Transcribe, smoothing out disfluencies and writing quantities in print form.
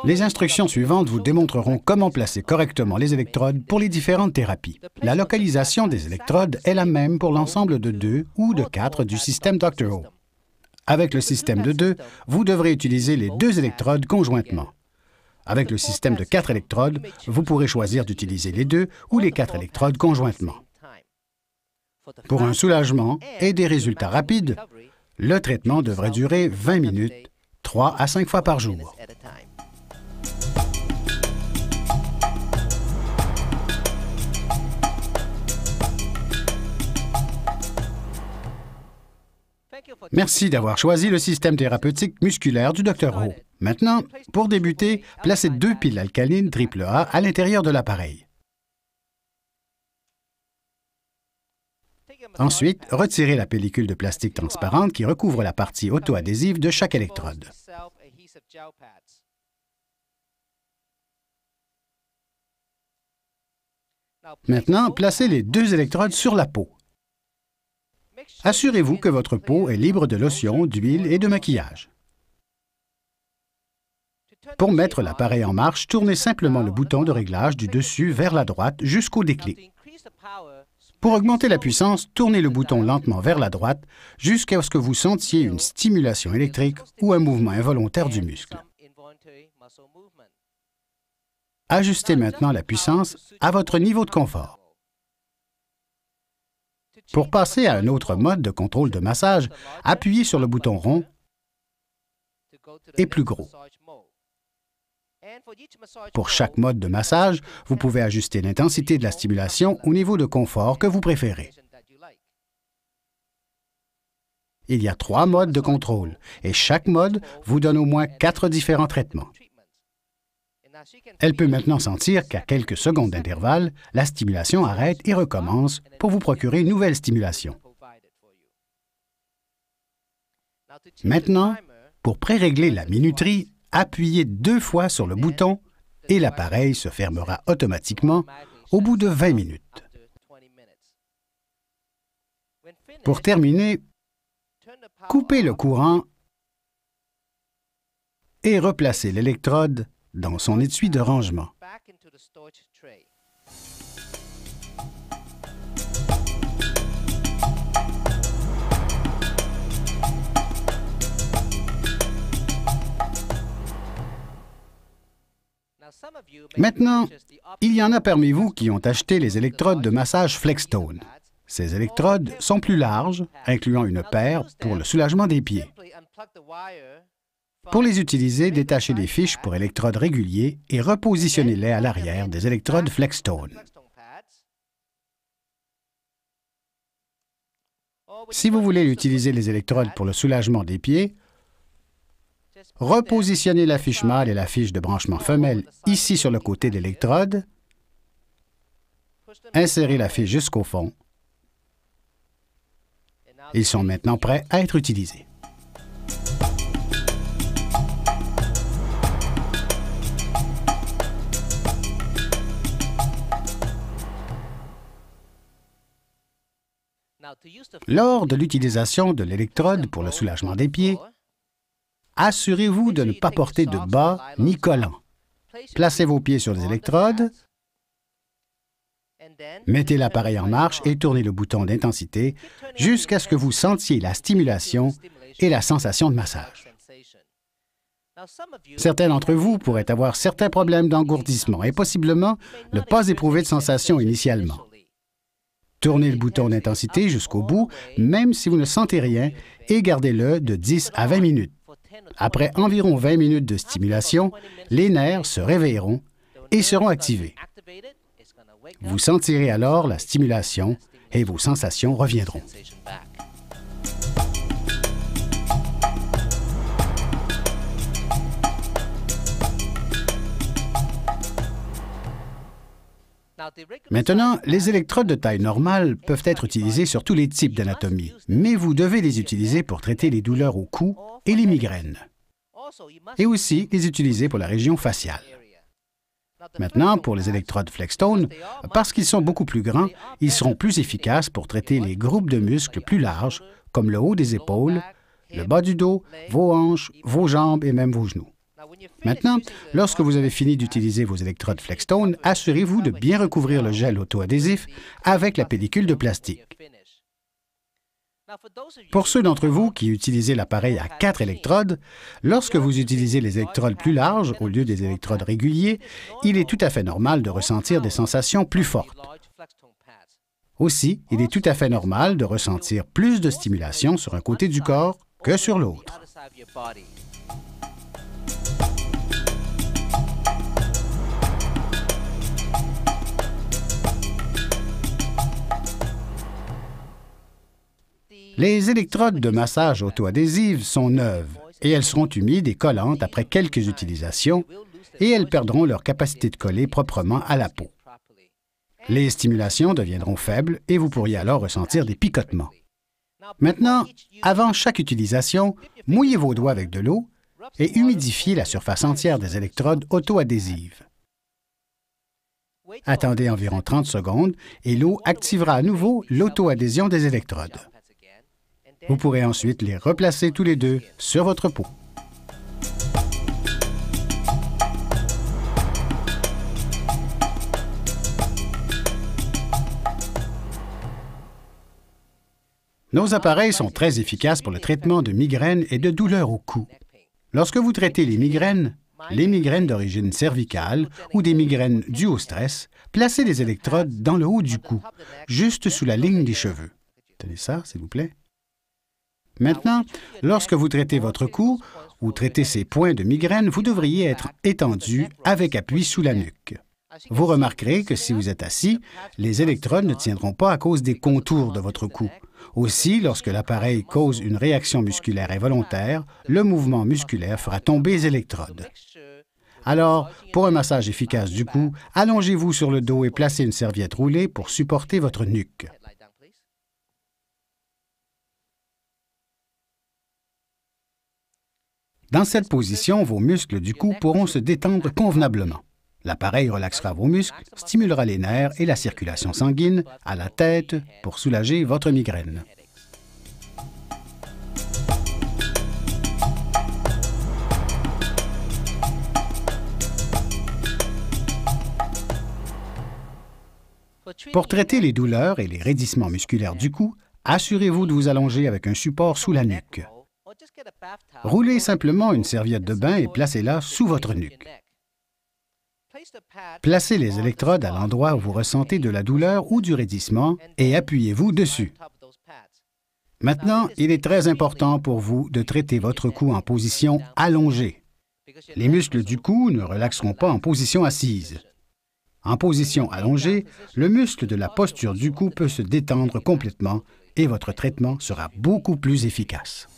Les instructions suivantes vous démontreront comment placer correctement les électrodes pour les différentes thérapies. La localisation des électrodes est la même pour l'ensemble de 2 ou de 4 du système Dr. O. Avec le système de 2, vous devrez utiliser les 2 électrodes conjointement. Avec le système de 4 électrodes, vous pourrez choisir d'utiliser les 2 ou les 4 électrodes conjointement. Pour un soulagement et des résultats rapides, le traitement devrait durer 20 minutes, 3 à 5 fois par jour. Merci d'avoir choisi le système thérapeutique musculaire du Dr. O. Maintenant, pour débuter, placez 2 piles alcalines AAA à l'intérieur de l'appareil. Ensuite, retirez la pellicule de plastique transparente qui recouvre la partie auto-adhésive de chaque électrode. Maintenant, placez les 2 électrodes sur la peau. Assurez-vous que votre peau est libre de lotion, d'huile et de maquillage. Pour mettre l'appareil en marche, tournez simplement le bouton de réglage du dessus vers la droite jusqu'au déclic. Pour augmenter la puissance, tournez le bouton lentement vers la droite jusqu'à ce que vous sentiez une stimulation électrique ou un mouvement involontaire du muscle. Ajustez maintenant la puissance à votre niveau de confort. Pour passer à un autre mode de contrôle de massage, appuyez sur le bouton rond et plus gros. Pour chaque mode de massage, vous pouvez ajuster l'intensité de la stimulation au niveau de confort que vous préférez. Il y a 3 modes de contrôle et chaque mode vous donne au moins 4 différents traitements. Elle peut maintenant sentir qu'à quelques secondes d'intervalle, la stimulation arrête et recommence pour vous procurer une nouvelle stimulation. Maintenant, pour pré-régler la minuterie, appuyez 2 fois sur le bouton et l'appareil se fermera automatiquement au bout de 20 minutes. Pour terminer, coupez le courant et replacez l'électrode dans son étui de rangement. Maintenant, il y en a parmi vous qui ont acheté les électrodes de massage FlexStone. Ces électrodes sont plus larges, incluant une paire pour le soulagement des pieds. Pour les utiliser, détachez les fiches pour électrodes réguliers et repositionnez-les à l'arrière des électrodes FlexStone. Si vous voulez utiliser les électrodes pour le soulagement des pieds, repositionnez la fiche mâle et la fiche de branchement femelle ici sur le côté de l'électrode. Insérez la fiche jusqu'au fond. Ils sont maintenant prêts à être utilisés. Lors de l'utilisation de l'électrode pour le soulagement des pieds, assurez-vous de ne pas porter de bas ni collants. Placez vos pieds sur les électrodes, mettez l'appareil en marche et tournez le bouton d'intensité jusqu'à ce que vous sentiez la stimulation et la sensation de massage. Certains d'entre vous pourraient avoir certains problèmes d'engourdissement et possiblement ne pas éprouver de sensation initialement. Tournez le bouton d'intensité jusqu'au bout, même si vous ne sentez rien, et gardez-le de 10 à 20 minutes. Après environ 20 minutes de stimulation, les nerfs se réveilleront et seront activés. Vous sentirez alors la stimulation et vos sensations reviendront. Maintenant, les électrodes de taille normale peuvent être utilisées sur tous les types d'anatomie, mais vous devez les utiliser pour traiter les douleurs au cou et les migraines, et aussi les utiliser pour la région faciale. Maintenant, pour les électrodes FlexStone, parce qu'ils sont beaucoup plus grands, ils seront plus efficaces pour traiter les groupes de muscles plus larges, comme le haut des épaules, le bas du dos, vos hanches, vos jambes et même vos genoux. Maintenant, lorsque vous avez fini d'utiliser vos électrodes Flexstone, assurez-vous de bien recouvrir le gel auto-adhésif avec la pellicule de plastique. Pour ceux d'entre vous qui utilisez l'appareil à 4 électrodes, lorsque vous utilisez les électrodes plus larges au lieu des électrodes réguliers, il est tout à fait normal de ressentir des sensations plus fortes. Aussi, il est tout à fait normal de ressentir plus de stimulation sur un côté du corps que sur l'autre. Les électrodes de massage auto-adhésives sont neuves et elles seront humides et collantes après quelques utilisations et elles perdront leur capacité de coller proprement à la peau. Les stimulations deviendront faibles et vous pourriez alors ressentir des picotements. Maintenant, avant chaque utilisation, mouillez vos doigts avec de l'eau et humidifiez la surface entière des électrodes auto-adhésives. Attendez environ 30 secondes et l'eau activera à nouveau l'auto-adhésion des électrodes. Vous pourrez ensuite les replacer tous les deux sur votre peau. Nos appareils sont très efficaces pour le traitement de migraines et de douleurs au cou. Lorsque vous traitez les migraines d'origine cervicale ou des migraines dues au stress, placez les électrodes dans le haut du cou, juste sous la ligne des cheveux. Tenez ça, s'il vous plaît. Maintenant, lorsque vous traitez votre cou ou traitez ces points de migraine, vous devriez être étendu avec appui sous la nuque. Vous remarquerez que si vous êtes assis, les électrodes ne tiendront pas à cause des contours de votre cou. Aussi, lorsque l'appareil cause une réaction musculaire involontaire, le mouvement musculaire fera tomber les électrodes. Alors, pour un massage efficace du cou, allongez-vous sur le dos et placez une serviette roulée pour supporter votre nuque. Dans cette position, vos muscles du cou pourront se détendre convenablement. L'appareil relaxera vos muscles, stimulera les nerfs et la circulation sanguine à la tête pour soulager votre migraine. Pour traiter les douleurs et les raidissements musculaires du cou, assurez-vous de vous allonger avec un support sous la nuque. Roulez simplement une serviette de bain et placez-la sous votre nuque. Placez les électrodes à l'endroit où vous ressentez de la douleur ou du raidissement et appuyez-vous dessus. Maintenant, il est très important pour vous de traiter votre cou en position allongée. Les muscles du cou ne relaxeront pas en position assise. En position allongée, le muscle de la posture du cou peut se détendre complètement et votre traitement sera beaucoup plus efficace.